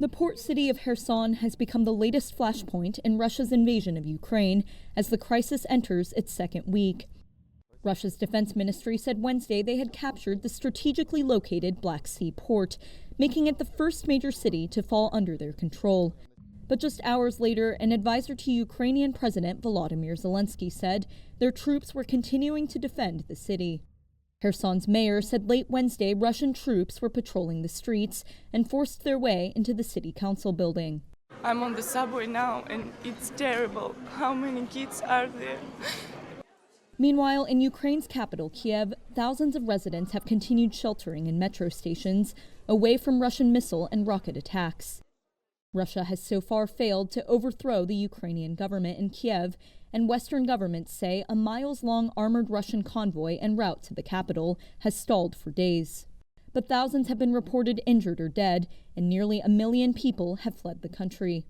The port city of Kherson has become the latest flashpoint in Russia's invasion of Ukraine as the crisis enters its second week. Russia's defense ministry said Wednesday they had captured the strategically located Black Sea port, making it the first major city to fall under their control. But just hours later, an advisor to Ukrainian President Volodymyr Zelensky said their troops were continuing to defend the city. Kherson's mayor said late Wednesday Russian troops were patrolling the streets and forced their way into the city council building. I'm on the subway now and it's terrible. How many kids are there? Meanwhile, in Ukraine's capital, Kyiv, thousands of residents have continued sheltering in metro stations, away from Russian missile and rocket attacks. Russia has so far failed to overthrow the Ukrainian government in Kyiv, and Western governments say a miles-long armored Russian convoy en route to the capital has stalled for days. But thousands have been reported injured or dead, and nearly 1 million people have fled the country.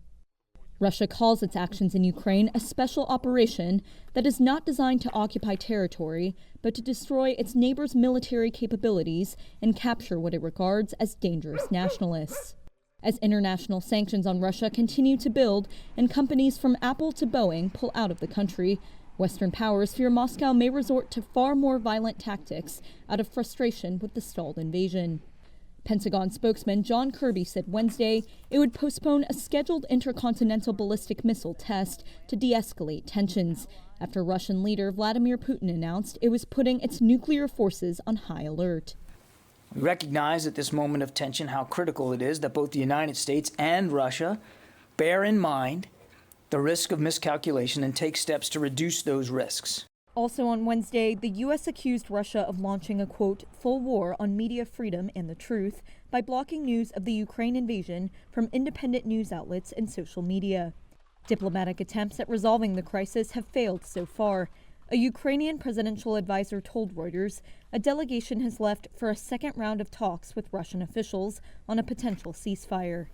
Russia calls its actions in Ukraine a special operation that is not designed to occupy territory, but to destroy its neighbors' military capabilities and capture what it regards as dangerous nationalists. As international sanctions on Russia continue to build and companies from Apple to Boeing pull out of the country, Western powers fear Moscow may resort to far more violent tactics out of frustration with the stalled invasion. Pentagon spokesman John Kirby said Wednesday it would postpone a scheduled intercontinental ballistic missile test to de-escalate tensions after Russian leader Vladimir Putin announced it was putting its nuclear forces on high alert. We recognize at this moment of tension how critical it is that both the United States and Russia bear in mind the risk of miscalculation and take steps to reduce those risks. Also on Wednesday, the U.S. accused Russia of launching a, quote, full war on media freedom and the truth by blocking news of the Ukraine invasion from independent news outlets and social media. Diplomatic attempts at resolving the crisis have failed so far. A Ukrainian presidential advisor told Reuters a delegation has left for a second round of talks with Russian officials on a potential ceasefire.